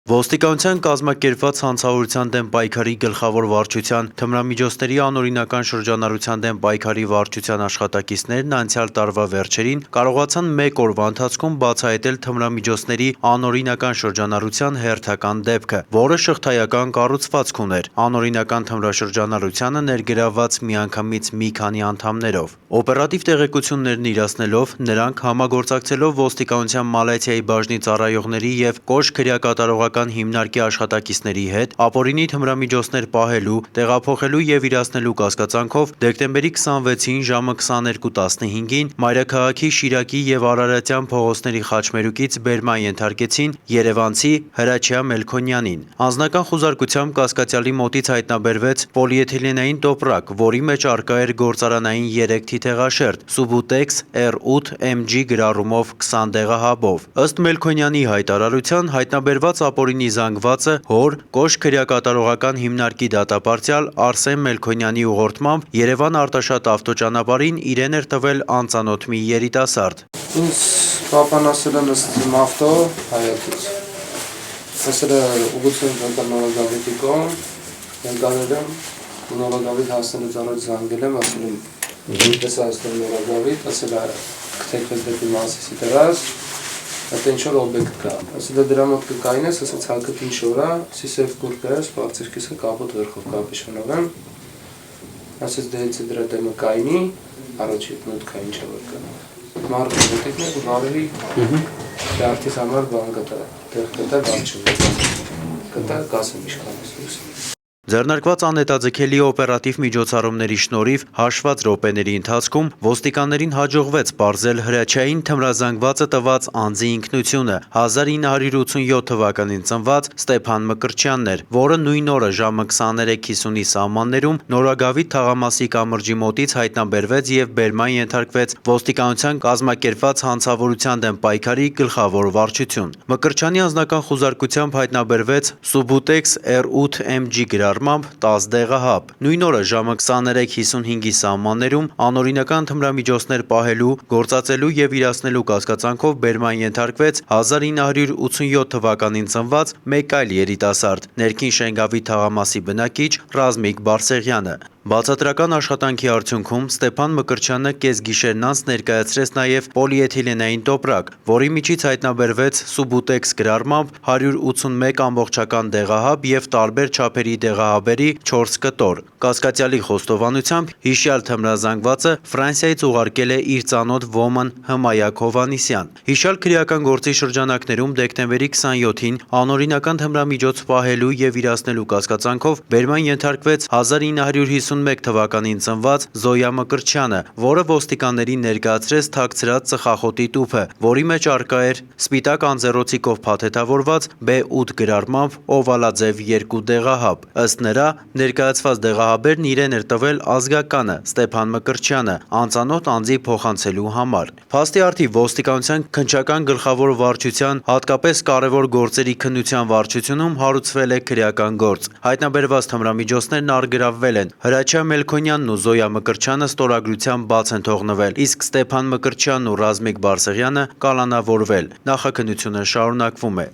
Ոստիկանության կազմակերպված հանցավորության դեմ պայքարի գլխավոր վարչության թմրամիջոցների անօրինական շրջանառության դեմ պայքարի վարչության աշխատակիցներն անցյալ տարվա վերջերին կարողացան մեկ օրվա ընթացքում բացահայտել թմրամիջոցների անօրինական շրջանառության հերթական դեպքը, որը շղթայական կառուցվածք ուներ անօրինական թմրաշրջանառությանը ներգրավված միանգամից մի քանի անդամներով։ Օպերատիվ տեղեկություններն իրացնելով նրանք համագործակցելով ոստիկանության Մալաթիայի բաժնի ծառայողների եւ կոշտ քրեակատարողական հիմնարկի աշխատակիցների հետ ապօրինի թմրամիջոցներ պահելու, տեղափոխելու եւ իրացնելու կասկածանքով դեկտեմբերի 26-ին ժամը 22:15-ին Մայրաքաղաքի Շիրակի եւ Արարատյան փողոցների խաչմերուկից բերման ենթարկեցին երևանցի Հրաչյա Մելքոնյանին։ Անձնական խուզարկությամբ կասկածյալի մոտից հայտնաբերվեց պոլիէթիլենային տոպրակ, որի մեջ առկա էր գործարանային 3 թիթեղաշերտ Subutex R8 MG գրառումով 20 դեղահաբով։ Ըստ Մելքոնյանի հայտարարության հայտնաբերված ապօրինի զանգվածը հոր կոշտ քրեակատարողական հիմնարկի դատապարտյալ Արսեն Մելքոնյանի ուղղորդմամբ Երևան Արտաշատ ավտոճանապարհին իրեն էր տվել անծանոթ մի երիտասարդ։ Ինձ պապան ասել է նստեմ ավտո Հայատից։ Ասել է ուղղություն ընկալ Նորագավիթի կողմ, ընկալել եմ, Նորագավիթ հասնելուց առաջ զանգել եմ, ասել եմ դեպս հասնել Նորագավիթ, ասել է կթեքվես դեպի Մասիսի դրած, այդ ինչ-որ օբյեկտ կա։ Ասել է դրա մոտ կկային ես, ասեց հակըտ ինչ որ է, սիսև կուրկա ես, բարձրքիսը կապոտ վերխով կապի շնորհեմ, ասեց դեիցի դրա դեմը կայնի, առաջի մոտքա ինչ է որ կա։ Մարդը մոտիկն է, որ արելի դարդիս համար բան կտա, տեղ կտա բան չունի, կտա կասեմ իշքան ես։ Ձեռնարկված անհետաձգելի օպերատիվ միջոցառումների շնորհիվ հաշված րոպեների ընթացքում ոստիկաններին հաջողվեց պարզել Հրաչյային թմրազանգվածը տված անձի ինքնությունը 1987 թվականին ծնված Ստեփան Մկրտչյանն էր, որը նույն օրը ժամը 23:50-ի սահմաններում Նորագավիթ թաղամասի կամրջի մոտից հայտնաբերվեց եւ բերման ենթարկվեց ոստիկանության կազմակերպված հանցավորության դեմ պայքարի գլխավոր վարչություն։ Մկրտչյանի անձնական խուզարկությամբ հայտնաբերվեց Subutex R8 MG գրառ 10 դեղահաբ։ Նույն օրը ժամը 23:55-ի սահմաններում անօրինական թմրամիջոցներ պահելու, գործածելու եւ իրացնելու կասկածանքով բերման ենթարկվեց 1987 թվականին ծնված մեկ այլ երիտասարդ՝ ներքին Շենգավիթ թաղամասի բնակիչ Ռազմիկ Բարսեղյանը։ Բացատրական աշխատանքի արդյունքում Ստեփան Մկրտչյանը կեսգիշերն անց ներկայացրեց նաև պոլիէթիլենային տոպրակ, որի միջից հայտնաբերվեց Subutex գրառմամբ 181 ամբողջական դեղահաբ եւ տարբեր չափերի դեղահաբերի 4 կտոր։ Կասկածյալի խոստովանությամբ հիշյալ թմրազանգվածը Ֆրանսիայից ուղարկել է իր ծանոթ ոմն Հմայակ Հովհաննիսյան։ Հիշյալ քրեական գործի շրջանակներում դեկտեմբերի 27-ին անօրինական թմրամիջոց պահելու եւ իրացնելու կասկածանքով բերման ենթարկվեց 1951 թվականին ծնված Զոյա Մկրտչյանը, որը ոստիկաններին ներկայացրեց թաքցրած ծխախոտի տուփը, որի մեջ առկա էր սպիտակ անձեռոցիկով փաթեթավորված B8 գրառմամբ օվալաձև 2 դեղահաբ։ Ըստ նրա, ներկայացված դեղահաբերն իրեն էր տվել ազգականը Ստեփան Մկրտչյանը անծանոթ անձի փոխանցելու համար։ Փաստի առթիվ ոստիկանության քննչական գլխավոր վարչության հատկապես կարևոր գործերի քննության վարչությունում հարուցվել է քրեական գործ։ Հայտնաբերված թմրամիջոցներն առգրավվել են։ Հրաչյա Մելքոնյանն ու Զոյա Մկրտչյանը ստորագրությամբ բաց են թողնվել, իսկ Ստեփան Մկրտչյանն ու Ռազմիկ Բարսեղյանը կալանավորվել։ Նախաքննությունը շարունակվում է։